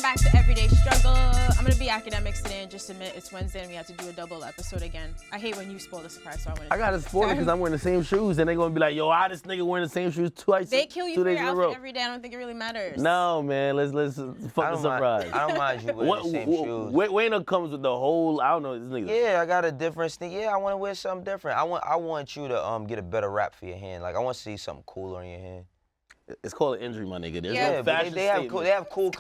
back to Everyday Struggle. I'm going to be Akademiks today and just admit it's Wednesday and we have to do a double episode again. I hate when you spoil the surprise, so I want to. I got to spoil it because I'm wearing the same shoes and they're going to be like, yo, this nigga wearing the same shoes twice. They kill you for days your in a row. outfit every day. I don't think it really matters. No, man. Let's fuck the surprise. I don't mind you wearing the same shoes. Wayno comes with the whole, I don't know, this nigga. Yeah, I got a different sneaker. Yeah, I want to wear something different. I want you to get a better wrap for your hand. Like, I want to see something cooler on your hand. It's called an injury, my nigga. There's yeah, no fashion they have cool,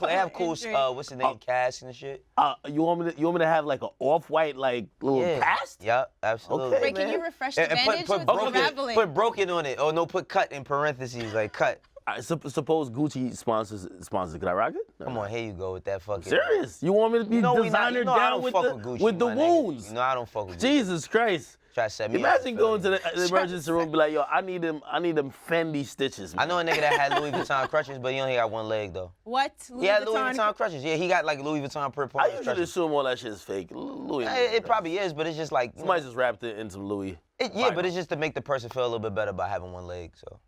what's the name, cast and shit. You want me to have like an off-white like little cast? Yep, absolutely. Okay, Wait, can you refresh the bandage with traveling? Put broken on it. Oh no, put cut in parentheses, like cut. I suppose Gucci sponsors. Could I rock it? No. Come on, here you go with that fucking. Serious? You want me to be designer down with the wounds? You know I don't fuck with Gucci. Jesus Christ. Try to set me Imagine up, going to the emergency room and be like, yo, I need them Fendi stitches, man. I know a nigga that had Louis Vuitton crutches, but he only got one leg though. What? He had Louis Vuitton crutches. Yeah, he got like Louis Vuitton per part. I usually assume all that shit is fake. Louis. It probably is, but it's just like somebody just wrapped it in some Louis. Yeah, but it's just to make the person feel a little bit better by having one leg. So.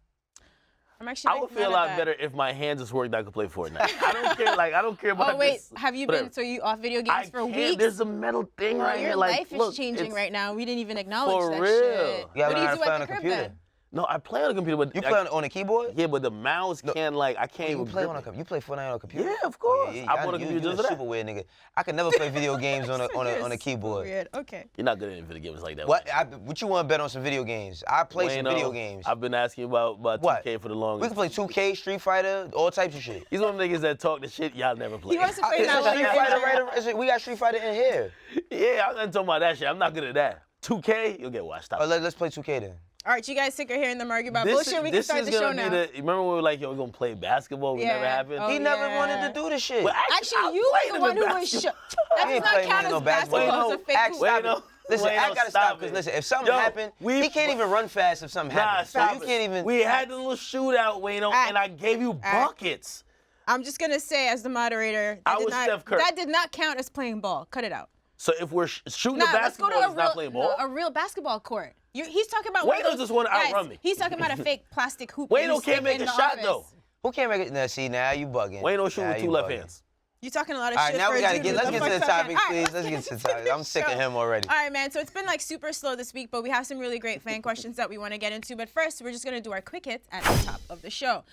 I would feel a lot better if my hands just worked. I could play Fortnite. I don't care. Like I don't care about. Oh wait, this. have you been? So you off video games for weeks? There's a metal thing right here. Your like, life is changing right now. We didn't even acknowledge that real. shit. You what do you how to do play at on the a crib computer? then? No, I play on a computer, but you play on a keyboard? Yeah, but the mouse can't I can't even. You play on a computer. You play Fortnite on a computer? Yeah, of course. Yeah, I bought a computer just for that. Super weird nigga. I could never play video games on a keyboard. Weird. Okay. You're not good at video games like that. What you want to bet on some video games? I play some video games. I've been asking about 2K for the longest. We can play 2K, Street Fighter, all types of shit. He's one of the niggas that talk the shit y'all never play. He wants to play that. We got Street Fighter in here. Yeah, I'm not talking about that shit. I'm not good at that. 2K, you'll get washed out. Oh, let's play 2K then. All right, you guys sick of hearing them argue about bullshit? We can start the show now. Remember when we were like, yo, we're going to play basketball? We never happened? He never wanted to do this shit. Well, actually, you were the one who was That does not count as basketball. It's a fake hoop. Listen, I gotta stop because listen, if something happened, he can't even run fast if something happens. So you can't even. We had the little shootout, Wayno, and I gave you buckets. I'm just gonna say, as the moderator, that did not count as playing ball. Cut it out. So if we're shooting a basketball, it's not playing ball? A real basketball court. He's talking about Wayno just want to outrun me. He's talking about a fake plastic hoop. Wayno can't make a shot though. Who can't make it? Now see, now you bugging. Wayno shooting with two left hands. You're talking a lot of shit. All right, now we gotta let's get to the topic, please. Right, let's get to the topic. I'm sick of him already. All right, man. So it's been like super slow this week, but we have some really great fan questions that we want to get into. But first, we're just gonna do our quick hits at the top of the show.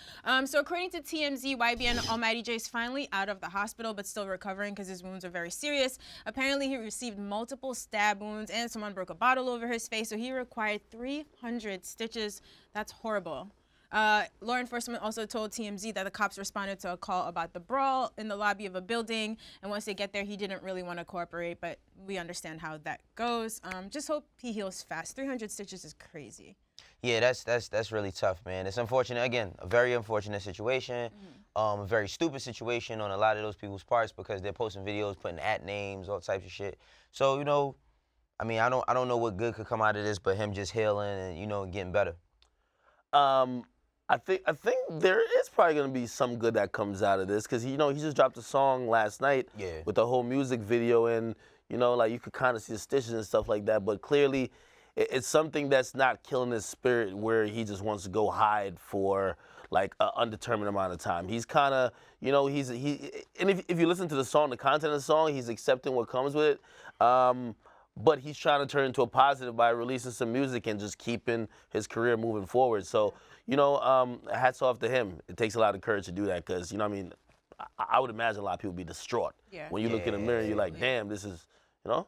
So according to TMZ, YBN Almighty Jay is finally out of the hospital, but still recovering because his wounds are very serious. Apparently, he received multiple stab wounds, and someone broke a bottle over his face, so he required 300 stitches. That's horrible. Law enforcement also told TMZ that the cops responded to a call about the brawl in the lobby of a building, and once they get there, he didn't really want to cooperate, but we understand how that goes. Just hope he heals fast. 300 stitches is crazy. Yeah, that's really tough, man. It's unfortunate. Again, a very unfortunate situation, a very stupid situation on a lot of those people's parts because they're posting videos, putting names, all types of shit. So, you know, I mean, I don't know what good could come out of this, but him just healing and, you know, getting better. I think there is probably gonna be some good that comes out of this because he just dropped a song last night with the whole music video and like you could kind of see the stitches and stuff like that. But clearly, it's something that's not killing his spirit where he just wants to go hide for like an undetermined amount of time. He's kind of and if you listen to the song, the content of the song, he's accepting what comes with it. But he's trying to turn into a positive by releasing some music and just keeping his career moving forward. So, hats off to him. It takes a lot of courage to do that because, I would imagine a lot of people be distraught. Yeah. When you look in the mirror and you're like, damn, this is, so.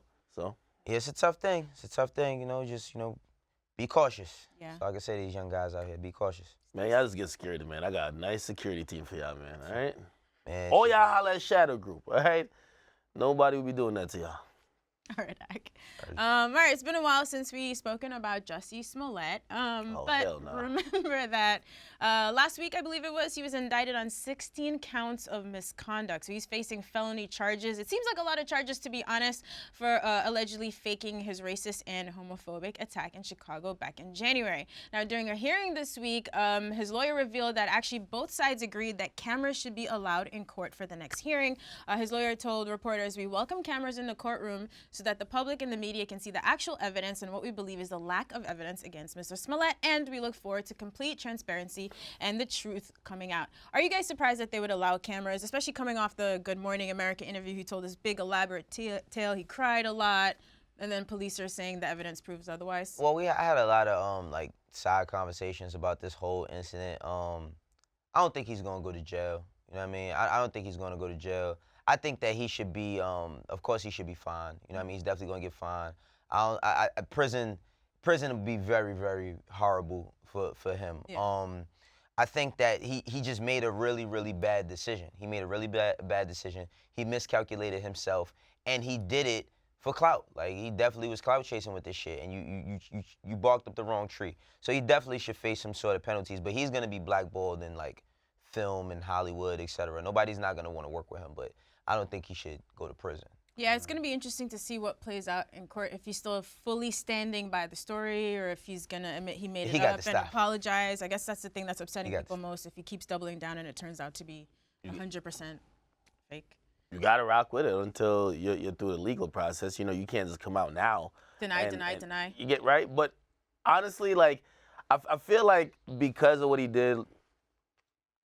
Yeah, it's a tough thing. It's a tough thing, just, be cautious. Yeah. So like I say to these young guys out here, be cautious. Man, y'all just get security, man. I got a nice security team for y'all, man, all right? Man, all y'all holla at Shadow Group, all right? Nobody will be doing that to y'all. All right, all right, it's been a while since we've spoken about Jussie Smollett, but remember that last week, I believe it was, he was indicted on 16 counts of misconduct. So he's facing felony charges. It seems like a lot of charges, to be honest, for allegedly faking his racist and homophobic attack in Chicago back in January. Now, during a hearing this week, his lawyer revealed that actually both sides agreed that cameras should be allowed in court for the next hearing. His lawyer told reporters, "We welcome cameras in the courtroom so that the public and the media can see the actual evidence and what we believe is the lack of evidence against Mr. Smollett, and we look forward to complete transparency and the truth coming out. Are you guys surprised that they would allow cameras, especially coming off the Good Morning America interview? He told this big elaborate tale. He cried a lot, and then police are saying the evidence proves otherwise. Well, I had a lot of like side conversations about this whole incident. I don't think he's gonna go to jail. You know what I mean? I don't think he's gonna go to jail. I think that he should be, of course he should be fined. You know what I mean? He's definitely gonna get fined. Prison would be very, very horrible for him. Yeah. I think that he just made a really, really bad decision. He made a really bad decision. He miscalculated himself, and he did it for clout. Like, he definitely was clout chasing with this shit, and you barked up the wrong tree. So he definitely should face some sort of penalties, but he's gonna be blackballed in like film and Hollywood, etc. Nobody's not gonna want to work with him, but I don't think he should go to prison. Yeah, it's going to be interesting to see what plays out in court, if he's still fully standing by the story or if he's going to admit he made it up and apologize. I guess that's the thing that's upsetting people most, if he keeps doubling down and it turns out to be 100% fake. You got to rock with it until you're through the legal process. You know, you can't just come out now. Deny. You get right? But honestly, like, I feel like because of what he did,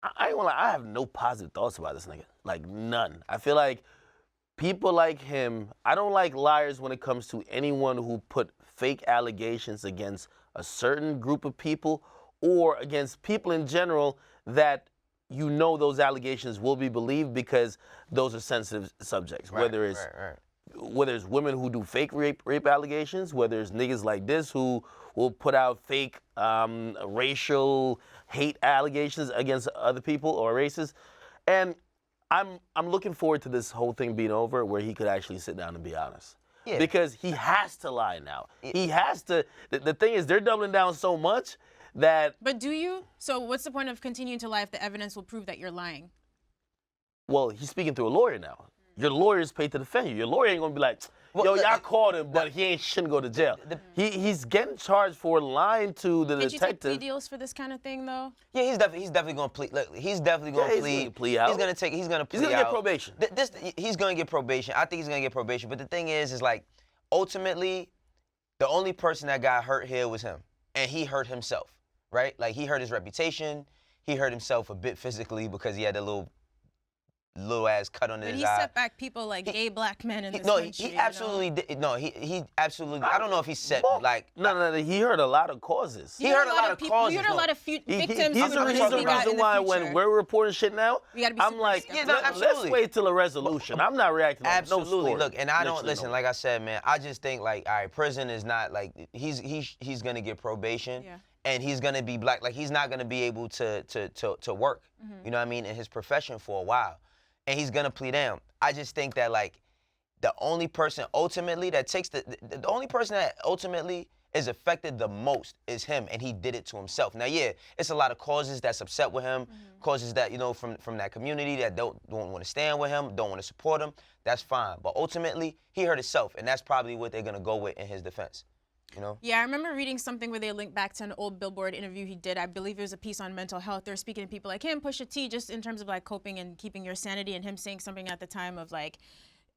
I ain't gonna lie, I have no positive thoughts about this nigga. Like, none. I feel like people like him, I don't like liars when it comes to anyone who put fake allegations against a certain group of people or against people in general that you know those allegations will be believed because those are sensitive subjects. Right, whether it's women who do fake rape allegations, whether it's niggas like this who will put out fake racial hate allegations against other people or races. And I'm looking forward to this whole thing being over where he could actually sit down and be honest. Yeah. Because he has to lie now. He has to. The thing is, they're doubling down so much that... But do you? So what's the point of continuing to lie if the evidence will prove that you're lying? Well, he's speaking through a lawyer now. Your lawyer's paid to defend you. Your lawyer ain't going to be like, yo, y'all caught him, but he shouldn't go to jail. He's getting charged for lying to the detective. Did you take plea deals for this kind of thing, though? Yeah, he's definitely going to plead. Look, he's definitely going to plead. Plea out. He's going to plea He's out. going to get probation. He's going to get probation. I think he's going to get probation. But the thing is like, ultimately, the only person that got hurt here was him. And he hurt himself, right? Like, he hurt his reputation. He hurt himself a bit physically because he had a little ass cut under his eye. But he set back people like gay black men in this country. No, he absolutely did. No, he absolutely. I don't know if he set like. No. He hurt a lot of causes. He hurt a lot of causes. You heard a lot of victims. He's the reason why when we're reporting shit now, I'm like, let's wait till a resolution. I'm not reacting. Absolutely. No story. Look, and I don't listen. Like I said, man, I just think like, all right, prison is not like he's gonna get probation. Yeah. And he's gonna be black. Like, he's not gonna be able to work. You know what I mean, in his profession for a while. And he's gonna plead down. I just think that like the only person ultimately that takes the only person that ultimately is affected the most is him, and he did it to himself. Now, yeah, it's a lot of causes that's upset with him, causes that, you know, from that community that don't want to stand with him, don't want to support him. That's fine, but ultimately he hurt himself, and that's probably what they're gonna go with in his defense. You know? Yeah, I remember reading something where they linked back to an old Billboard interview he did. I believe it was a piece on mental health. They're speaking to people like him, Pusha T, just in terms of like coping and keeping your sanity, and him saying something at the time of like,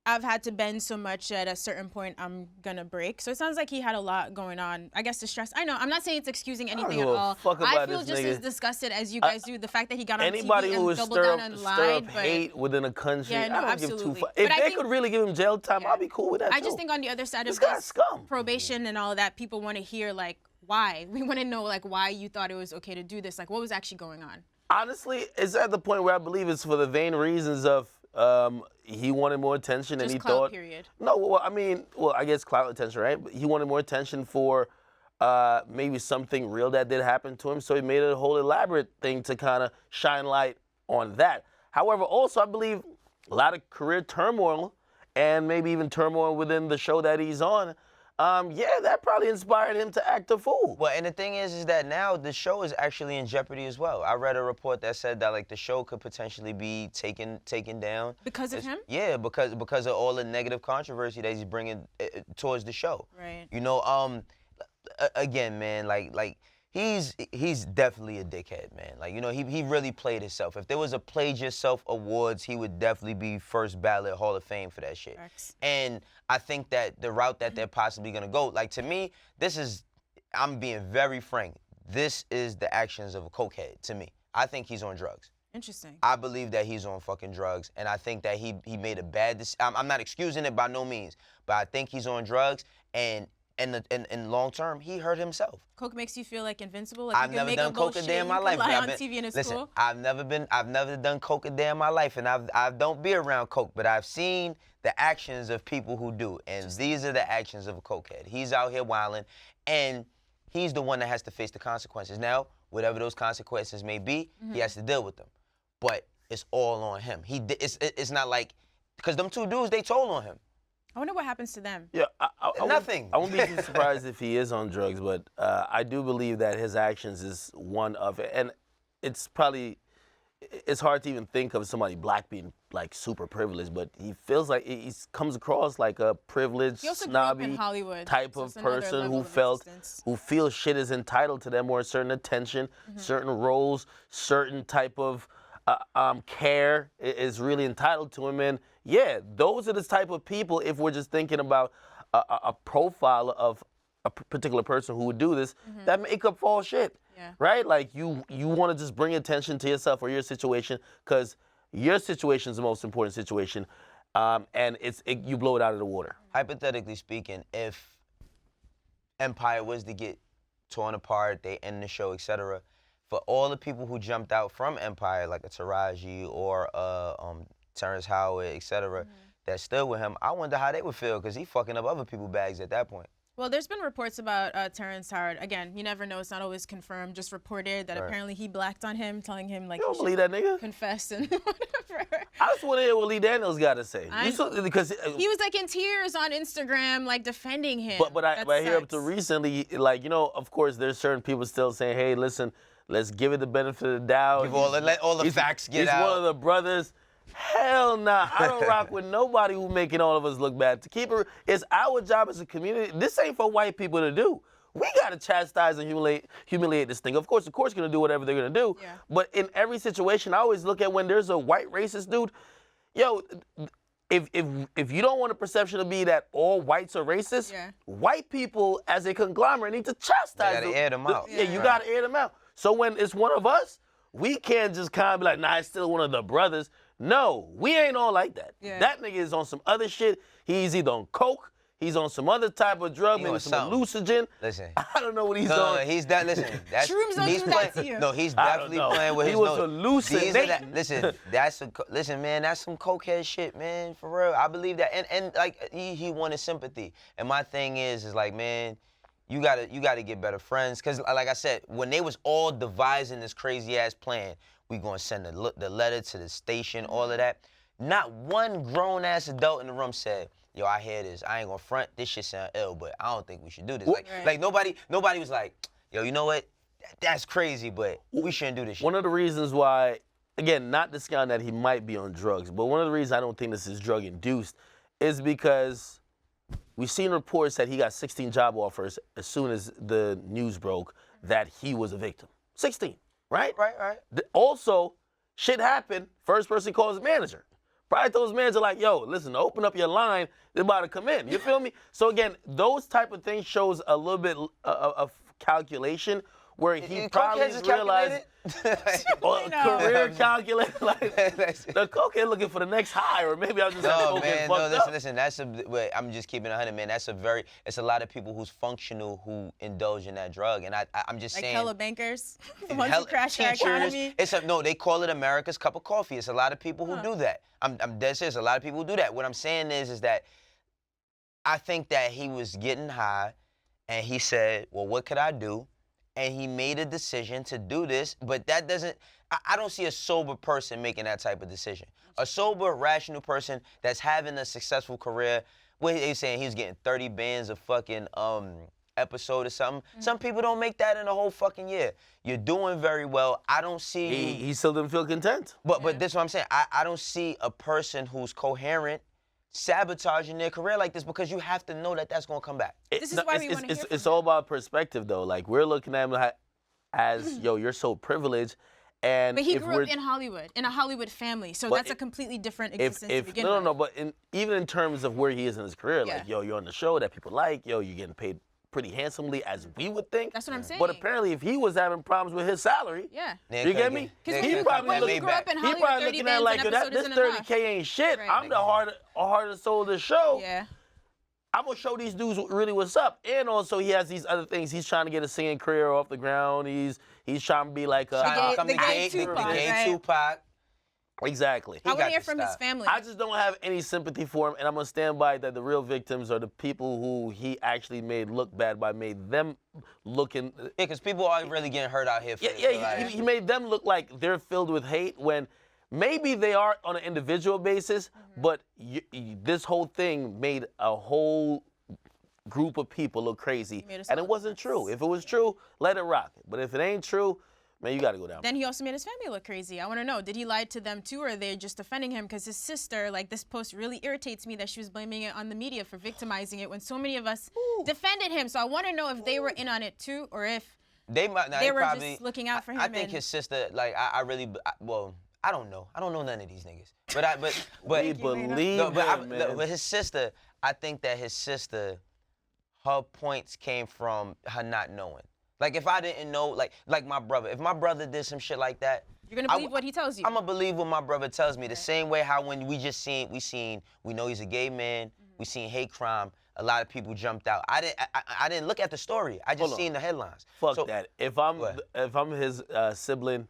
I've had to bend so much at a certain point I'm gonna break. So it sounds like he had a lot going on. I guess the stress. I know, I'm not saying it's excusing anything at all. I feel just as disgusted as you guys do. The fact that he got on TV and doubled down and lied. But hate within a country, yeah, no, I don't absolutely. give two fucks. If they could really give him jail time, I'll be cool with that too. I just think on the other side of this probation and all of that, people want to hear like why. We want to know like why you thought it was okay to do this. Like what was actually going on? Honestly, it's at the point where I believe it's for the vain reasons of he wanted more attention and he thought. Period. No, well, I mean, I guess clout attention, right? But he wanted more attention for maybe something real that did happen to him, so he made it a whole elaborate thing to kind of shine light on that. However, also I believe a lot of career turmoil and maybe even turmoil within the show that he's on. Yeah, that probably inspired him to act a fool. Well, and the thing is that now the show is actually in jeopardy as well. I read a report that said that like the show could potentially be taken down because of him. Yeah, because of all the negative controversy that he's bringing towards the show. Right. You know, again, man, like he's definitely a dickhead, man. Like, you know, he really played himself. If there was a Played Yourself Awards, he would definitely be first ballot Hall of Fame for that shit. Facts. And I think that the route that they're possibly gonna go, like, to me, I'm being very frank, this is the actions of a cokehead to me. I think he's on drugs. Interesting. I believe that he's on fucking drugs, and I think that he made a bad decision. I'm not excusing it by no means, but I think he's on drugs, and in long term, he hurt himself. Coke makes you feel like invincible. Like I've you can never make done a coke a day in my life. Lie on TV and it's listen, cool. I've never done coke a day in my life, and I don't be around coke, but I've seen the actions of people who do, and these are the actions of a cokehead. He's out here wilding, and he's the one that has to face the consequences. Now, whatever those consequences may be, he has to deal with them. But it's all on him. It's not like, because them two dudes, they told on him. I wonder what happens to them. Yeah, Nothing. I won't be too surprised if he is on drugs, but I do believe that his actions is one of it. And it's hard to even think of somebody black being like super privileged, but he feels like he comes across like a privileged, He also grew up in snobby Hollywood, type so of it's another person level who feels shit is entitled to them, or a certain attention, certain roles, certain type of care is really entitled to him. And yeah, those are the type of people, if we're just thinking about a profile of a particular person who would do this, that make up false shit. Yeah. Right? Like you want to just bring attention to yourself or your situation because your situation is the most important situation, and you blow it out of the water. Hypothetically speaking, if Empire was to get torn apart, they end the show, etc., for all the people who jumped out from Empire, like a Taraji or Terrence Howard, etc., that stood with him, I wonder how they would feel, because he fucking up other people's bags at that point. Well, there's been reports about Terrence Howard. Again, you never know. It's not always confirmed. Just reported that apparently he blacked on him, telling him like You don't believe that nigga? confess and whatever. I just want to hear what Lee Daniels got to say. Because He was like in tears on Instagram, like defending him. But I hear up to recently, like, you know, of course, there's certain people still saying, hey, listen, let's give it the benefit of the doubt. Let all the facts get out. He's one of the brothers. Hell nah. I don't rock with nobody who making all of us look bad. To keep it, it's our job as a community. This ain't for white people to do. We gotta chastise and humiliate this thing. Of course, the court's gonna do whatever they're gonna do. Yeah. But in every situation, I always look at when there's a white racist dude, yo, if you don't want a perception to be that all whites are racist, white people as a conglomerate need to chastise them. You gotta air them out. Yeah, you gotta air them out. So when it's one of us, we can't just kind of be like, nah, it's still one of the brothers. No, we ain't all like that. Yeah. That nigga is on some other shit. He's either on coke, he's on some other type of drug, maybe some hallucinogen. Listen. I don't know what he's on. No, he's that. Listen, that's Shrooms don't do that to you. No, he's definitely playing with his He was nose. hallucinating. Listen, man, that's some cokehead shit, man, for real. I believe that, and like he wanted sympathy. And my thing is like, man, you gotta get better friends, cause like I said, when they was all devising this crazy ass plan, we gonna send the letter to the station, all of that. Not one grown ass adult in the room said, yo, I hear this. I ain't gonna front. This shit sound ill, but I don't think we should do this. Like nobody was like, yo, you know what? That's crazy, but we shouldn't do this shit. One of the reasons why, again, not discounting that he might be on drugs, but one of the reasons I don't think this is drug induced is because we've seen reports that he got 16 job offers as soon as the news broke that he was a victim. 16, right? Right. Also, shit happened. First person calls his manager. Probably told his manager like, yo, listen, open up your line. They're about to come in. You feel me? So again, those type of things shows a little bit of calculation where he probably realized career calculator. Like, the cokehead looking for the next high, or maybe I'm just listen. I'm just keeping it 100, man. It's a lot of people who's functional who indulge in that drug, and I'm just saying. Like hella bankers, the ones who crash our economy. They call it America's cup of coffee. It's a lot of people who do that. I'm dead serious. A lot of people who do that. What I'm saying is that I think that he was getting high, and he said, well, what could I do? And he made a decision to do this, but that doesn't, I don't see a sober person making that type of decision. A sober, rational person that's having a successful career, what they saying, he was getting 30 bands a fucking episode or something. Some people don't make that in a whole fucking year. You're doing very well. I don't see. He still didn't feel content. But this is what I'm saying. I don't see a person who's coherent sabotaging their career like this, because you have to know that that's going to come back. This is why we want to hear from It's all about perspective, though. Like, we're looking at him like, as, yo, you're so privileged. And but he grew up in Hollywood, in a Hollywood family, so that's a completely different existence to begin with. No, but even in terms of where he is in his career, like, yo, you're on the show that people like, yo, you're getting paid pretty handsomely, as we would think. That's what I'm saying. But apparently, if he was having problems with his salary, you get me? He probably looking at like, yo, this 30K ain't shit. Right. I'm the hardest soul of the show. Yeah. I'm gonna show these dudes really what's up. And also, he has these other things. He's trying to get a singing career off the ground. He's trying to be like the gay Tupac. Exactly. I want to hear from his family. I just don't have any sympathy for him, and I'm gonna stand by that. The real victims are the people who he actually made look bad by, made them looking. Yeah, because people are really getting hurt out here. He made them look like they're filled with hate when maybe they are on an individual basis, but this whole thing made a whole group of people look crazy, and it wasn't true. If it was true, let it rock. But if it ain't true, man, you got to go down. Then he also made his family look crazy. I want to know, did he lie to them too, or are they just defending him? Because his sister, like, this post really irritates me that she was blaming it on the media for victimizing it when so many of us defended him. So I want to know if they were in on it too, or if they were probably just looking out for him. I think his sister, like, I don't know. I don't know none of these niggas. But we believe him, man. But his sister, I think that his sister, her points came from her not knowing. Like, if I didn't know, like my brother, if my brother did some shit like that, you're gonna believe what he tells you. I'm gonna believe what my brother tells me. The same way how when we know he's a gay man, we seen hate crime, a lot of people jumped out. I didn't look at the story. I just seen the headlines. Fuck that. If I'm his sibling,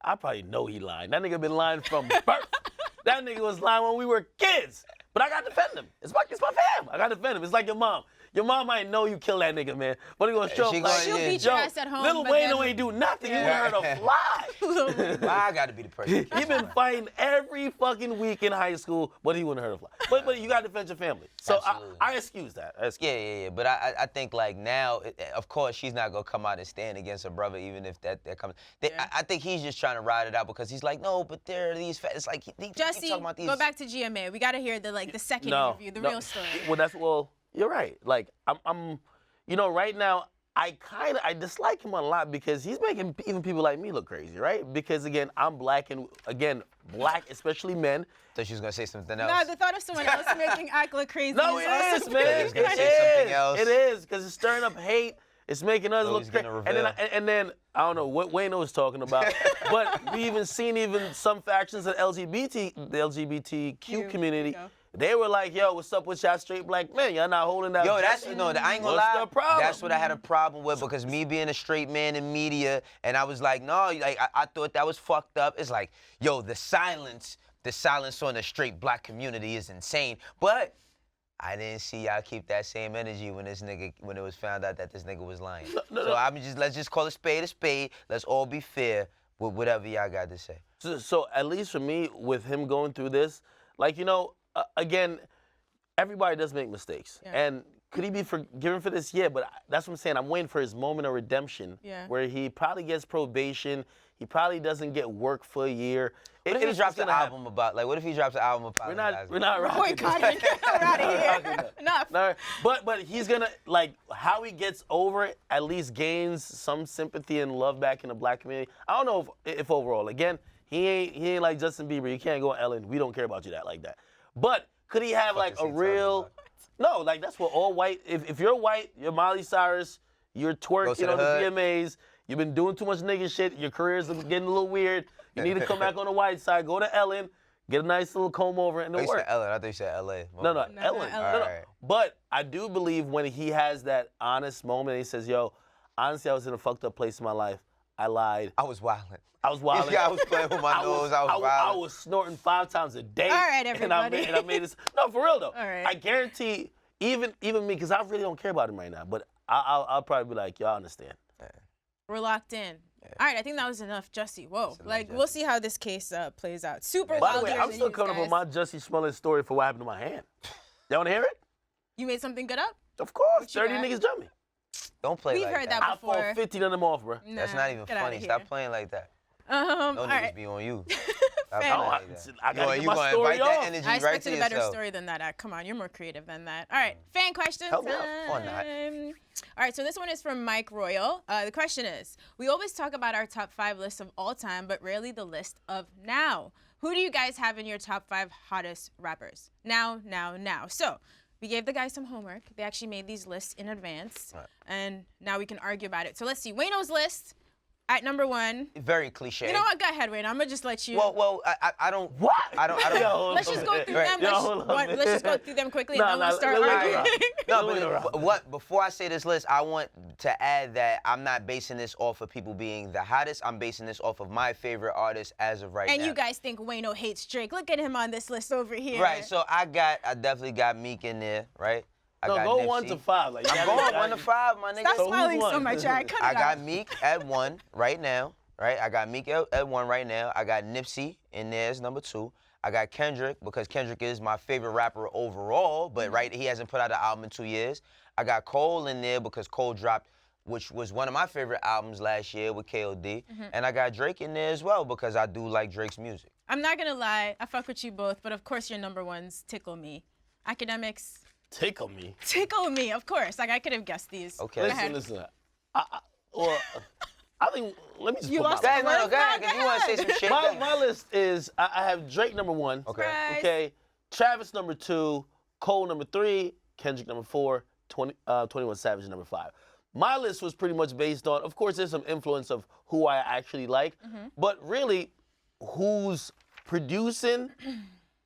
I probably know he lying. That nigga been lying from birth. That nigga was lying when we were kids. But I gotta defend him. It's my fam. I gotta defend him. It's like your mom. Your mom might know you killed that nigga, man. But he gonna show up like, she'll beat your ass at home. Little Wayno ain't do nothing. You wouldn't hurt a fly. Well, I gotta be the person. He been fighting every fucking week in high school, but he wouldn't hurt a fly. But you gotta defend your family. So I excuse that. Yeah. But I think like now, of course, she's not gonna come out and stand against her brother, even if that comes. I think he's just trying to ride it out because he's like, no, but there are these. It's like Jussie, talking about these. Go back to GMA. We gotta hear the second interview, the real story. Well, you're right. Like I'm right now I dislike him a lot because he's making even people like me look crazy, right? Because again, I'm black, and again, black, especially men. So she was gonna say something else. No, the thought of someone else making Ike look crazy. No, it is, man. It is because it's stirring up hate. It's making us look crazy. And then I don't know what Wayno was talking about, but we even seen some factions of the LGBTQ community. They were like, yo, what's up with y'all straight black men? Y'all not holding that. Yo, I ain't gonna lie. What's the problem? That's what I had a problem with because me being a straight man in media, and I was like, no, like I thought that was fucked up. It's like, yo, the silence on the straight black community is insane. But I didn't see y'all keep that same energy when it was found out that this nigga was lying. Let's just call a spade a spade. Let's all be fair with whatever y'all got to say. So at least for me, with him going through this, like, again, everybody does make mistakes. Yeah. And could he be forgiven for this? Yeah, but that's what I'm saying. I'm waiting for his moment of redemption where he probably gets probation. He probably doesn't get work for a year. What if he drops an album about, like, what if he drops an album about We're not rocking. Boycotting. We're out of here. Enough. No, but he's gonna, like, how he gets over it, at least gains some sympathy and love back in the black community. I don't know if overall, again, he ain't like Justin Bieber. You can't go on Ellen. We don't care about you like that. But could he have like a real? No, like that's what all white. If you're white, you're Miley Cyrus, you're twerking on the VMAs. You've been doing too much nigga shit. Your career's getting a little weird. You need to come back on the white side. Go to Ellen, get a nice little comb over and it works. Said Ellen. I thought you said L.A. No, Ellen. No. But I do believe when he has that honest moment, he says, "Yo, honestly, I was in a fucked up place in my life. I lied. I was wilding. I was playing with my nose. I was wilding. I was snorting 5 times a day. All right, everybody. And I made this. No, for real though. All right. I guarantee, even me, because I really don't care about him right now. But I'll probably be like, y'all understand. We're locked in. Yeah. All right, I think that was enough, Jussie. Whoa. Like, we'll see how this case plays out. Super By wild. the way, I'm still coming up with my Jussie Smollett story for what happened to my hand. Y'all want to hear it? You made something good up? Of course. 30 niggas jumped me. Don't play We've like that. We've heard that before. I fought 15 of them off, bro. That's not even funny. Stop playing like that. No All niggas right. be on you. I gotta get you my gonna story invite that off. energy I right to expected a better yourself. story than that. Come on, you're more creative than that. All right, fan question Help me out. Or not. time. All right, so this one is from Mike Royal. The question is, we always talk about our top 5 lists of all time, but rarely the list of now. Who do you guys have in your top 5 hottest rappers? Now. So we gave the guys some homework. They actually made these lists in advance, and now we can argue about it. So let's see. Wayno's list at number 1. Very cliche. You know what? Go ahead, Wayno. I'm gonna just let you. Well, I don't. What? I don't. Let's just go through them. Yo, Let's just go through them quickly, and then we'll start let me arguing. interrupt. No, but what? Before I say this list, I want to add that I'm not basing this off of people being the hottest. I'm basing this off of my favorite artists as of right now. And you guys think Wayno hates Drake. Look at him on this list over here. Right. So I definitely got Meek in there. Right. I No, got go Nipsey. 1 to 5. Like, I'm going 1 to 5, my nigga. Stop So smiling who's so one? much. All right, cut it I got out. Meek at 1 right now. Right, I got Meek at 1 right now. I got Nipsey in there as number 2. I got Kendrick because Kendrick is my favorite rapper overall, but right, he hasn't put out an album in 2 years. I got Cole in there because Cole dropped, which was one of my favorite albums last year with KOD. And I got Drake in there as well because I do like Drake's music. I'm not gonna lie. I fuck with you both, but of course your number 1's Tickle Me. Akademiks. Tickle me. Tickle Me, of course. Like I could have guessed these. Okay. Go ahead. Listen. I think, let me just You put lost Go my, ahead, no, go ahead, because you want to say some shit. my list is, I have Drake number 1. Okay. Surprise. Okay. Travis number 2. Cole number 3. Kendrick number 4. 21 Savage number 5. My list was pretty much based on, of course, there's some influence of who I actually like, but really who's producing,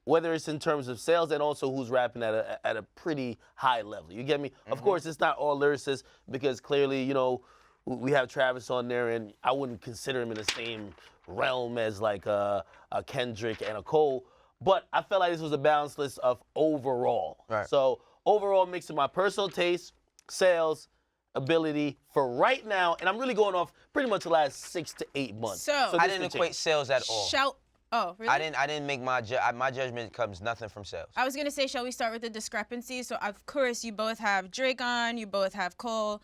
whether it's in terms of sales and also who's rapping at a pretty high level. You get me? Of course, it's not all lyricists because clearly, you know, we have Travis on there, and I wouldn't consider him in the same realm as like a Kendrick and a Cole. But I felt like this was a balanced list of overall. Right. So overall, mixing my personal taste, sales, ability for right now, and I'm really going off pretty much the last 6 to 8 months. So I this didn't could equate change. sales at all. Oh, really? I didn't make my judgment comes nothing from sales. I was gonna say, shall we start with the discrepancy? So of course you both have Drake on, you both have Cole,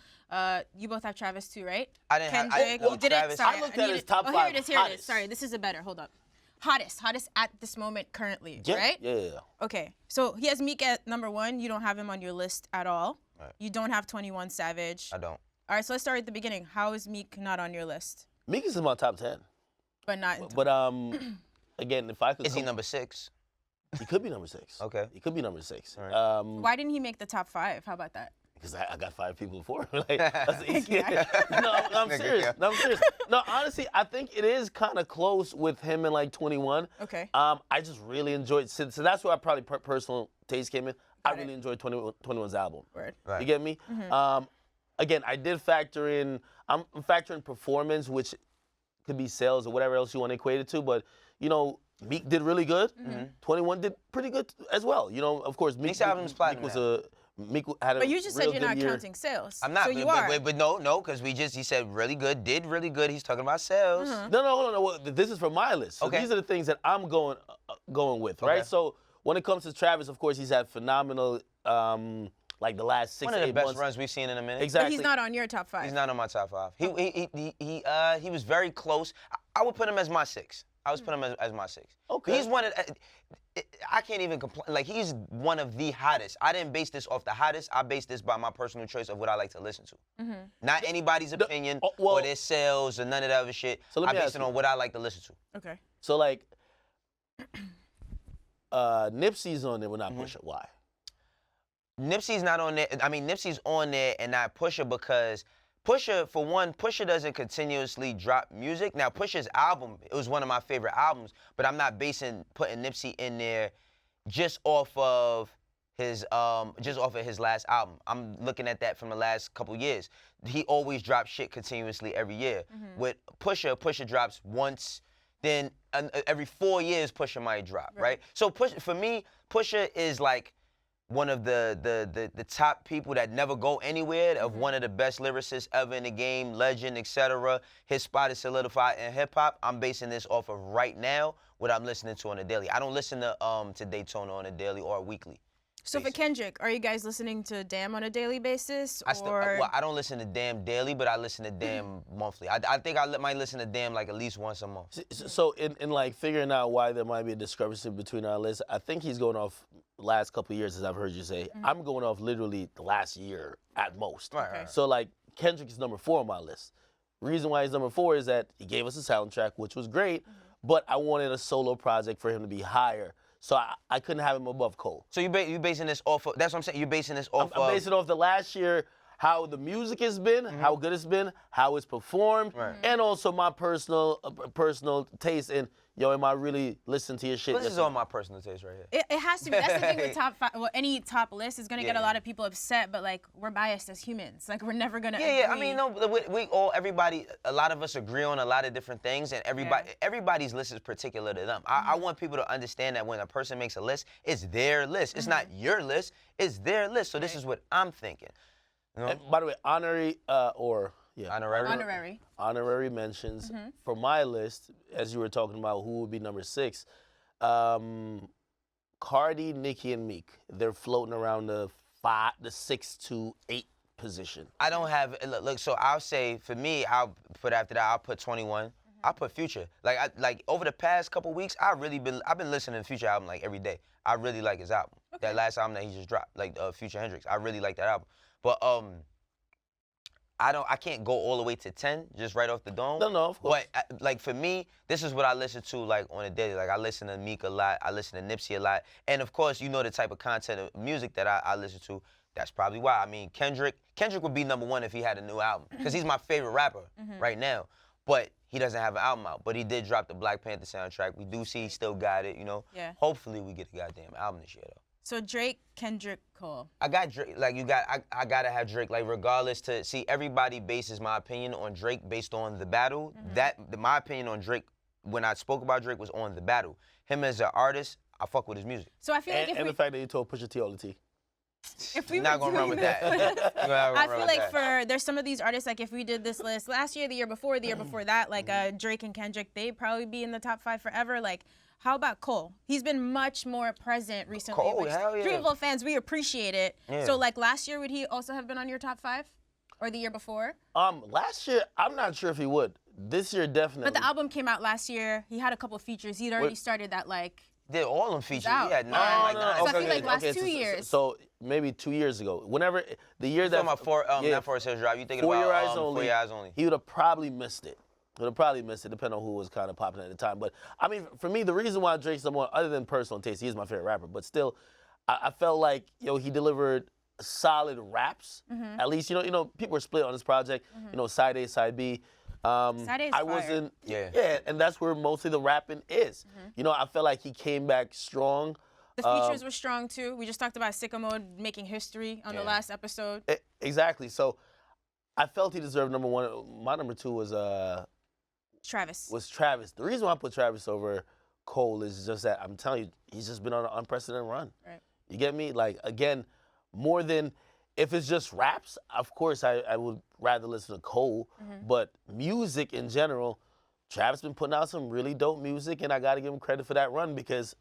you both have Travis too, right? I didn't have- Kendrick. well, You did Travis- it. Sorry, I looked I at need his it. top Oh, 5 here it is. Here it is. hottest. Sorry, this is a better. Hold up. Hottest at this moment currently, Yeah, right? Yeah. Okay, so he has Meek at number 1. You don't have him on your list at all. Right. You don't have 21 Savage. I don't. All right, so let's start at the beginning. How is Meek not on your list? Meek is in my top 10. But not. But again, if I could, Is he number 6? He could be number 6. Okay. He could be number 6. All right. Why didn't he make the top 5? How about that? Because I got 5 people before him. Like, that's easy. Yeah. No, I'm Nigga, serious. yeah. No, I'm serious. No, honestly, I think it is kind of close with him and like 21. Okay. I just really enjoyed. So that's where I probably personal taste came in. I Got it. really enjoyed 21's album. Word. Right. You get me? Again, I did factor in. I'm factoring performance, which could be sales or whatever else you want to equate it to. But you know, Meek did really good. 21 did pretty good as well. You know, of course, Meek's album's platinum Meek had a But you just real said you're good not year. counting sales. I'm not. So you are. But no, because he said really good, did really good. He's talking about sales. No. Well, this is for my list. So Okay. these are the things that I'm going with, right? Okay. So when it comes to Travis, of course, he's had phenomenal, like the last 6 One to of the 8 best months. runs we've seen in a minute. But Exactly. he's not on your top 5. He's not on my top 5. He was very close. I would put him as my 6. I was putting him as my 6. Okay. He's one of. I can't even complain. Like, he's one of the hottest. I didn't base this off the hottest. I based this by my personal choice of what I like to listen to. Not anybody's opinion well- or their sales or none of that other shit. So let I me based ask it you. on what I like to listen to. Okay. So like, Nipsey's on there, but not Pusha. Why? Nipsey's not on there. I mean, Nipsey's on there and not Pusha because Pusha, for one, Pusha doesn't continuously drop music. Now, Pusha's album, it was one of my favorite albums, but I'm not putting Nipsey in there just off of his last album. I'm looking at that from the last couple years. He always drops shit continuously every year. With Pusha drops once, then every 4 years Pusha might drop, right? So for me, Pusha is like one of the top people that never go anywhere, of one of the best lyricists ever in the game, legend, etc. His spot is solidified in hip-hop. I'm basing this off of right now what I'm listening to on a daily. I don't listen to Daytona on a daily or a weekly. So for Kendrick, are you guys listening to Damn on a daily basis? Well, I don't listen to Damn daily, but I listen to Damn monthly. I think I might listen to Damn like at least once a month. So in like figuring out why there might be a discrepancy between our lists, I think he's going off the last couple of years, as I've heard you say. I'm going off literally the last year at most. Right. So like Kendrick is number 4 on my list. Reason why he's number 4 is that he gave us a soundtrack, which was great, but I wanted a solo project for him to be higher. So I couldn't have him above Cole. So you basing this off of, that's what I'm saying, you're basing this off I'm basing it off the last year, how the music has been, how good it's been, how it's performed, and also my personal taste in, yo, am I really listening to your shit? But this is all my personal taste right here. It has to be. That's the thing with top 5. Well, any top list is gonna get a lot of people upset, but like we're biased as humans. Like we're never gonna. agree. I mean, no, everybody, a lot of us agree on a lot of different things, and everybody's list is particular to them. I want people to understand that when a person makes a list, it's their list. It's not your list. It's their list. So this is what I'm thinking. You know? And by the way, honorary mentions for my list, as you were talking about who would be number 6, Cardi, Nicki, and Meek. They're floating around the 6 to 8 position. I don't have, look, so I'll say, for me, I'll put after that, I'll put 21. I'll put Future. Like over the past couple weeks, I've been listening to Future album like every day. I really like his album. Okay. That last album that he just dropped, like Future Hendrix. I really like that album. But I can't go all the way to 10 just right off the dome. No, of course. But like for me, this is what I listen to like on a daily. Like I listen to Meek a lot. I listen to Nipsey a lot. And of course, you know the type of content of music that I listen to. That's probably why. I mean, Kendrick would be number 1 if he had a new album, because he's my favorite rapper right now. But he doesn't have an album out. But he did drop the Black Panther soundtrack. We do see he still got it, you know. Yeah. Hopefully we get a goddamn album this year though. So Drake, Kendrick, Cole. I got Drake, like I gotta have Drake, like regardless to, see, everybody bases my opinion on Drake based on the battle. My opinion on Drake, when I spoke about Drake, was on the battle. Him as an artist, I fuck with his music. So I feel like the fact that you told Pusha T all the tea. If we not gonna run with that. I feel like there's some of these artists, like if we did this list last year, the year before that, like Drake and Kendrick, they'd probably be in the top 5 forever. Like, how about Cole? He's been much more present recently. Cole, which hell yeah. Dreamville fans, we appreciate it. Yeah. So like last year, would he also have been on your top 5? Or the year before? Last year, I'm not sure if he would. This year, definitely. But the album came out last year. He had a couple features. He'd already started that like. Did all them features. He had 9. So I feel like last 2 years. So maybe 2 years ago. Whenever, the year that. Not Forest Hills Drive. You thinking about 4 Your Eyes Only. He would have probably missed it. Depending on who was kind of popping at the time. But, I mean, for me, the reason why Drake's someone, other than personal taste, he is my favorite rapper. But still, I felt like, he delivered solid raps. At least, people were split on this project. Side A, Side B. Side A is fire. wasn't. Yeah, and that's where mostly the rapping is. I felt like he came back strong. The features were strong, too. We just talked about Sicko Mode making history on the last episode. Exactly. So, I felt he deserved number 1. My number 2 was Travis. The reason why I put Travis over Cole is just that I'm telling you, he's just been on an unprecedented run. Right. You get me? Like, again, more than if it's just raps, of course I would rather listen to Cole. But music in general, Travis been putting out some really dope music, and I got to give him credit for that run, because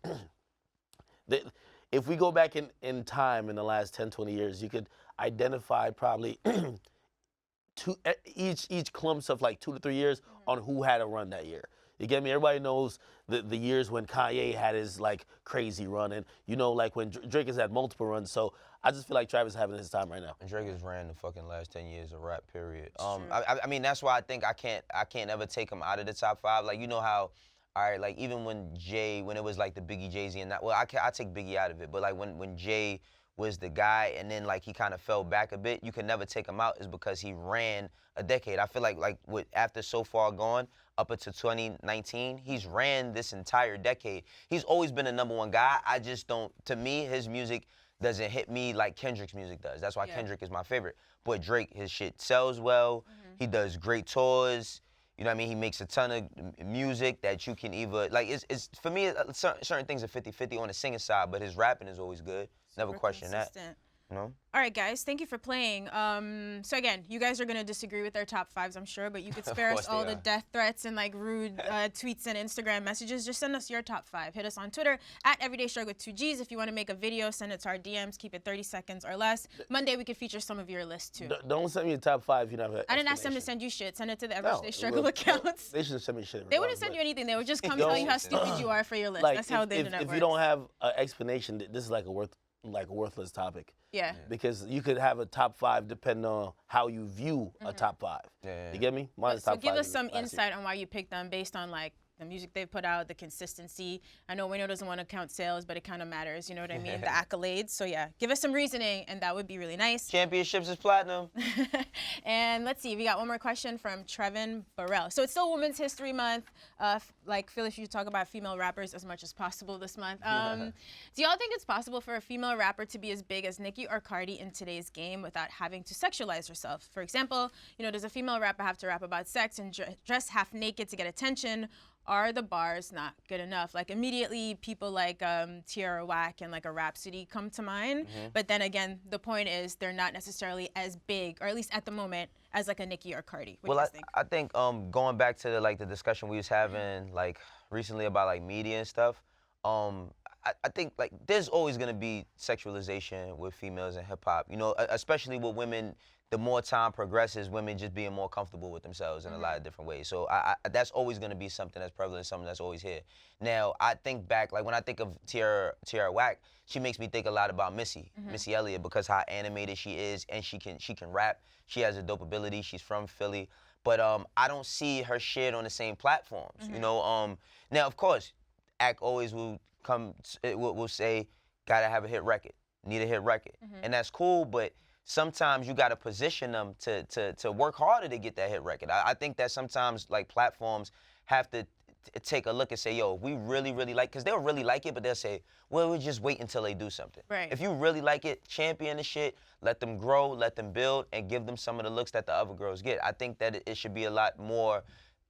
if we go back in time in the last 10, 20 years, you could identify probably each clumps of like 2 to 3 years on who had a run that year. You get me? Everybody knows the years when Kanye had his like crazy run, and like when Drake has had multiple runs. So I just feel like Travis is having his time right now. And Drake has ran the fucking last 10 years of rap, period. I mean, that's why I think I can't ever take him out of the top 5. Like, you know how, all right, like even when it was like the Biggie, Jay-Z and that, well, I take Biggie out of it, but like when Jay was the guy, and then like he kind of fell back a bit, you can never take him out, is because he ran a decade. I feel like after So Far Gone up until 2019, he's ran this entire decade. He's always been a number 1 guy. I just don't, to me, his music doesn't hit me like Kendrick's music does. That's why Kendrick is my favorite. But Drake, his shit sells well. He does great tours. You know what I mean? He makes a ton of music that you can either, like, it's for me, certain things are 50-50 on the singing side, but his rapping is always good. Never question that. You know? All right, guys, thank you for playing. So again, you guys are gonna disagree with their top fives, I'm sure, but you could spare us all the death threats and like rude tweets and Instagram messages. Just send us your top five. Hit us on Twitter at EverydayStruggle with 2 Gs. If you want to make a video, send it to our DMs. Keep it 30 seconds or less. Monday we could feature some of your list too. Don't send me your top five if you don't have an I didn't ask them to send you shit. Send it to the Everyday Struggle accounts. They shouldn't send me shit. They wouldn't send you anything. They would just come tell you how stupid you are for your list. Like, That's how the internet works. If you don't have an explanation, this is like a worthless topic. Yeah. Because you could have a top five depending on how you view a top five. Yeah. You get me? Mine's So top give five us some last year. insight on why you picked them based on like the music they've put out, the consistency. I know Wayno doesn't want to count sales, but it kind of matters. You know what I mean? The accolades. So yeah, give us some reasoning, and that would be really nice. Championships is platinum. And let's see, we got one more question from Trevin Burrell. So it's still Women's History Month. Like, Phil, if you talk about female rappers as much as possible this month. Do y'all think it's possible for a female rapper to be as big as Nicki or Cardi in today's game without having to sexualize herself? For example, you know, does a female rapper have to rap about sex and dress half naked to get attention? Are the bars not good enough? Like immediately people like Tierra Whack and like a Rhapsody come to mind. But then again, the point is they're not necessarily as big, or at least at the moment, as like a Nicki or Cardi. What do you think? I think going back to the discussion we was having like recently about like media and stuff, I think like there's always gonna be sexualization with females in hip hop. You know, especially with women. The more time progresses, women just being more comfortable with themselves in a lot of different ways. So that's always going to be something that's prevalent, something that's always here. Now, I think back, like when I think of Tierra Whack, she makes me think a lot about Missy Elliott, because how animated she is, and she can rap. She has a dope ability. She's from Philly. But I don't see her shared on the same platforms. You know, now, of course, Act always will say, gotta have a hit record, need a hit record. And that's cool, but sometimes you got to position them to work harder to get that hit record. I think that sometimes like platforms have to take a look and say, yo, if we really, really like, because they'll really like it, but they'll say, well, we'll just wait until they do something. Right. If you really like it, champion the shit, let them grow, let them build, and give them some of the looks that the other girls get. I think that it should be a lot more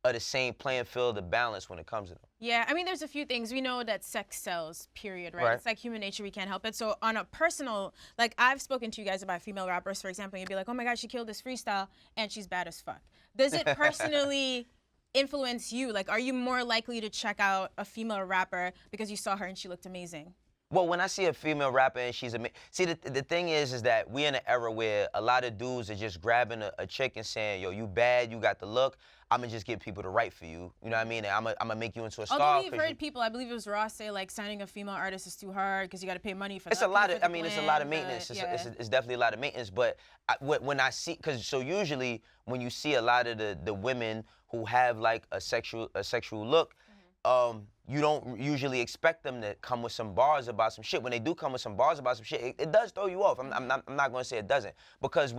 of the same playing field of balance when it comes to them. Yeah, I mean, there's a few things. We know that sex sells, period, right? It's like human nature. We can't help it. So on a personal, like I've spoken to you guys about female rappers, for example, and you'd be like, oh my God, she killed this freestyle and she's bad as fuck. Does it personally influence you? Like, are you more likely to check out a female rapper because you saw her and she looked amazing? Well, when I see a female rapper and she's amazing, see, the thing is that we're in an era where a lot of dudes are just grabbing a chick and saying, yo, you bad, you got the look, I'm going to just get people to write for you. You know what I mean? And I'm going to make you into a star. Although we've heard people, I believe it was Ross, say like signing a female artist is too hard because you got to pay money for that. It's a lot of, I mean, it's a lot of maintenance. It's definitely a lot of maintenance. But when I see, because so usually when you see a lot of the women who have like a sexual look, you don't usually expect them to come with some bars about some shit. When they do come with some bars about some shit, it does throw you off. I'm not going to say it doesn't, because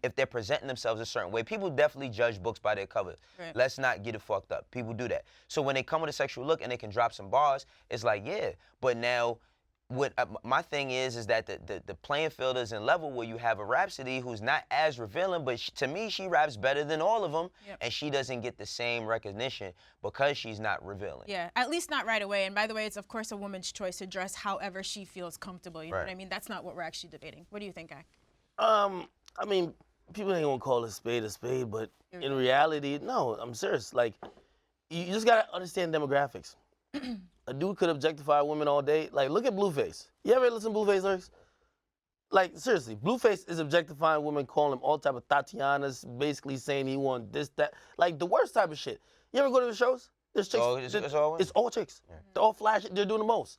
if they're presenting themselves a certain way, people definitely judge books by their covers. Right. Let's not get it fucked up. People do that. So when they come with a sexual look and they can drop some bars, it's like, yeah. But now, what my thing is that the playing field is in level where you have a Rhapsody who's not as revealing, but to me, she raps better than all of them, and she doesn't get the same recognition because she's not revealing. Yeah, at least not right away. And by the way, it's of course a woman's choice to dress however she feels comfortable. You know what I mean? That's not what we're actually debating. What do you think, Ak? I mean, people ain't gonna call a spade, but in reality, no, I'm serious. Like, you just gotta understand demographics. A dude could objectify women all day. Like, look at Blueface. You ever listen to Blueface lyrics? Like, seriously, Blueface is objectifying women, calling them all type of Tatianas, basically saying he want this, that. Like, the worst type of shit. You ever go to the shows? There's chicks. Oh, it's all chicks. Yeah. They're all flash. They're doing the most.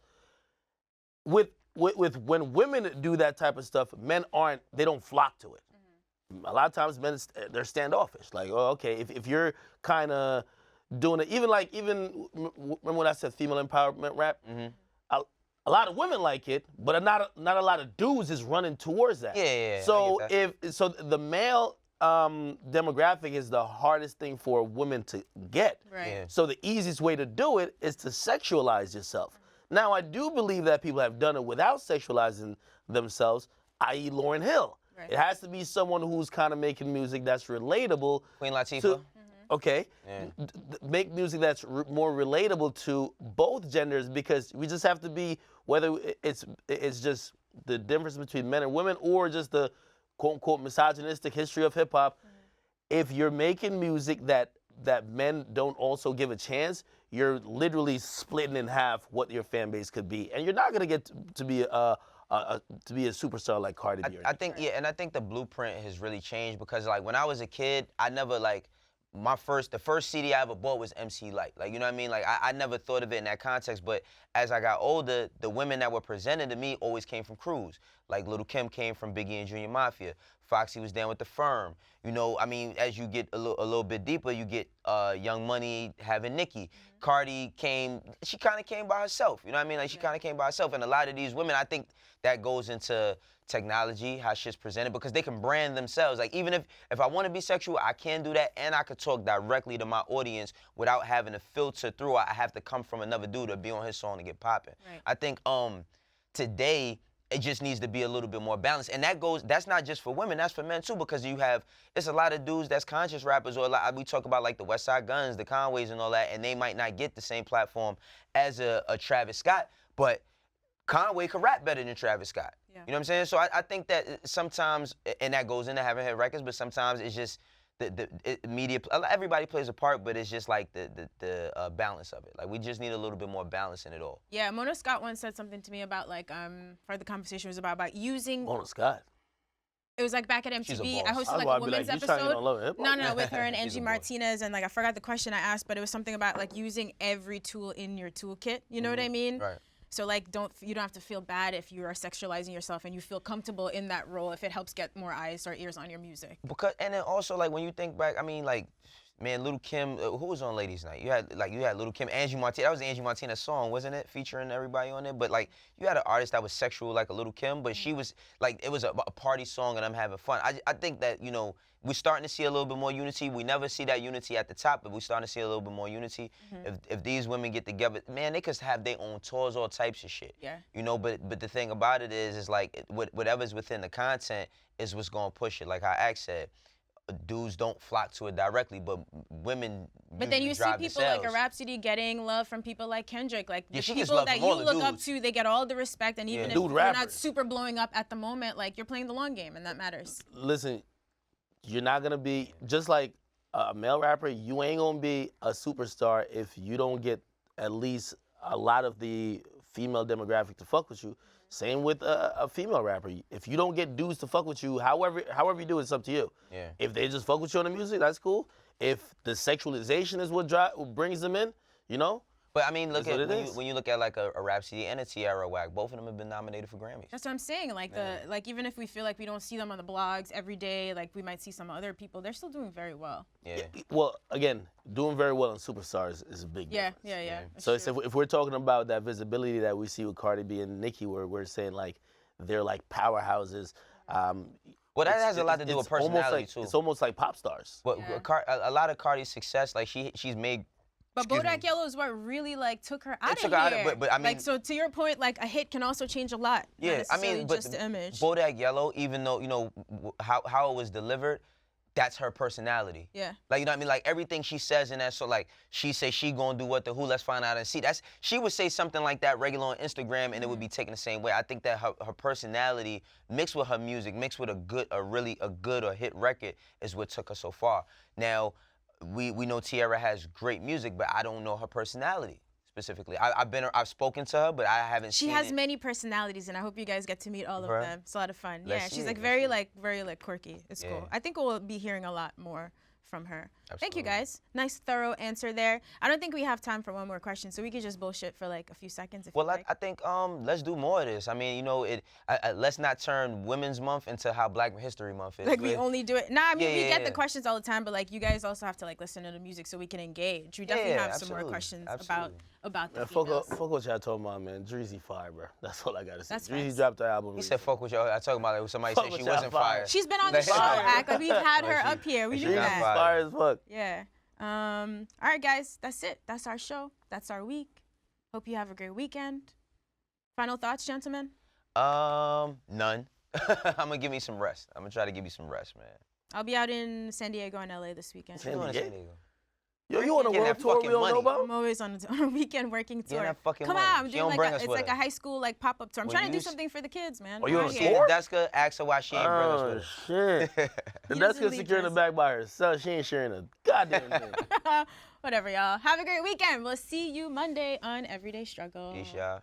With when women do that type of stuff, men they don't flock to it. A lot of times men, they're standoffish. Like, oh, okay, if you're kind of doing it, even remember when I said female empowerment rap? A lot of women like it, but not a lot of dudes is running towards that. Yeah. So the male demographic is the hardest thing for women to get. Right. Yeah. So the easiest way to do it is to sexualize yourself. Now, I do believe that people have done it without sexualizing themselves, i.e. Lauryn Hill. Right. It has to be someone who's kind of making music that's relatable. Queen Latifah. Okay, make music that's more relatable to both genders, because we just have to be, whether it's just the difference between men and women, or just the quote unquote misogynistic history of hip hop. If you're making music that men don't also give a chance, you're literally splitting in half what your fan base could be, and you're not gonna get to be a superstar like Cardi B. I think, yeah, and I think the blueprint has really changed because, like, when I was a kid, I never, like, the first CD I ever bought was MC Lyte. Like, you know what I mean? Like, I never thought of it in that context, but as I got older, the women that were presented to me always came from crews. Like, Lil' Kim came from Biggie and Junior Mafia. Foxy was down with The Firm. You know, I mean, as you get a little bit deeper, you get Young Money having Nicki. Cardi she kind of came by herself. You know what I mean? Like, she kind of came by herself. And a lot of these women, I think that goes into technology, how shit's presented, because they can brand themselves. Like, even if I want to be sexual, I can do that, and I could talk directly to my audience without having to filter through. I have to come from another dude to be on his song to get popping. Right. I think today, it just needs to be a little bit more balanced. And that's not just for women, that's for men too, because it's a lot of dudes that's conscious rappers, or we talk about like the West Side Guns, the Conways and all that, and they might not get the same platform as a Travis Scott, but Conway can rap better than Travis Scott. Yeah. You know what I'm saying? So I think that sometimes, and that goes into having hit records, but sometimes it's just media, everybody plays a part, but it's just like the balance of it. Like, we just need a little bit more balance in it all. Yeah, Mona Scott once said something to me about, like, part of the conversation was about using. Mona Scott. It was like back at MTV. I hosted I was like about a to be women's like, you trying to get on Love and episode. Hip Hop? No, with her and Angie a boss. Martinez, and like I forgot the question I asked, but it was something about like using every tool in your toolkit. You know what I mean? Right. So like, you don't have to feel bad if you are sexualizing yourself and you feel comfortable in that role if it helps get more eyes or ears on your music. And then also, like, when you think back, I mean, like, man, Lil' Kim, who was on Ladies Night? You had Lil' Kim, Angie Martinez. That was Angie Martinez's song, wasn't it? Featuring everybody on there. But like, you had an artist that was sexual like a Lil' Kim, but she was like, it was a party song and I'm having fun. I think that, you know, we're starting to see a little bit more unity. We never see that unity at the top, but we're starting to see a little bit more unity. If these women get together, man, they could have their own tours, all types of shit. Yeah. You know, but the thing about it is like, whatever's within the content is what's gonna push it. Like how Axe said, dudes don't flock to it directly, but women. But then you see people like a Rhapsody getting love from people like Kendrick, like the she gets people love that from you all the look up dudes. to, they get all the respect, and even if Dude you're rappers. not super blowing up at the moment, like you're playing the long game, and that matters. Listen, you're not gonna be just like a male rapper. You ain't gonna be a superstar if you don't get at least a lot of the female demographic to fuck with you. Same with a female rapper. If you don't get dudes to fuck with you, however you do it, it's up to you. Yeah. If they just fuck with you on the music, that's cool. If the sexualization is what brings them in, you know. But I mean, look That's at what it is. when you look at like a Rhapsody and a Tierra Whack, both of them have been nominated for Grammys. That's what I'm saying. Like like even if we feel like we don't see them on the blogs every day, like we might see some other people, they're still doing very well. Yeah. Well, again, doing very well on superstars is a big difference. Yeah. So if we're talking about that visibility that we see with Cardi B and Nicki, where we're saying like they're like powerhouses. Well, that has a lot to do with personality too. It's almost like pop stars. But a lot of Cardi's success, like she's made. But Bodak Yellow is what really like took her out of took her out here. of- but I mean- like, so to your point, like a hit can also change a lot. Yeah, not I mean, necessarily but just the image. Bodak Yellow, even though, you know, how it was delivered, that's her personality. Yeah. Like, you know what I mean? Like, everything she says in that, so like, she say she gonna do what the who, let's find out and see. She would say something like that regular on Instagram and it would be taken the same way. I think that her personality mixed with her music, mixed with a really good or hit record is what took her so far. Now, we know Tierra has great music, but I don't know her personality specifically. I've spoken to her, but I haven't She seen has it. many personalities, and I hope you guys get to meet all of Right. them. It's a lot of fun. Let's Yeah, see she's it, like let's very see it. very quirky. It's cool. Yeah. I think we'll be hearing a lot more from her. Thank you Absolutely. guys. Nice thorough answer there. I don't think we have time for one more question, so we could just bullshit for like a few seconds if Well, you like. I think let's do more of this. I mean, you know, let's not turn Women's Month into how Black History Month is. Like we only do it. Nah, I mean we get the yeah. questions all the time, but like you guys also have to like listen to the music so we can engage. We definitely Yeah, have some more absolutely. questions Absolutely. about the Man, fuck females. what y'all talking about, man. Dreezy fire, bro. That's all I gotta say. That's Dreezy facts. dropped the album. He said, "Fuck with y'all." I talk about it. Somebody Fuck said with she y'all wasn't fire. fire. She's been on the Like, show, fire. Act. Like we've had her Like, up here. We she knew not that. fire. fire as fuck. Yeah. All right, guys. That's it. That's our show. That's our week. Hope you have a great weekend. Final thoughts, gentlemen? None. I'm gonna give me some rest. I'm gonna try to give you some rest, man. I'll be out in San Diego and LA this weekend. San What you doing in Diego? San Diego? Yo, you on a Getting world that tour we fucking don't know money. about? I'm always on a weekend working tour. that fucking Come money. on, I'm She doing don't like bring a, us it's with like her. a high school like pop-up tour. I'm When trying to do you something for the kids, man. Oh, you on a Out here. tour? Nadeska asked her why she ain't bring us with her. Shit. He Nadeska doesn't leave securing the us. bag by herself. She ain't sharing a goddamn thing. Whatever, y'all. Have a great weekend. We'll see you Monday on Everyday Struggle. Peace, y'all.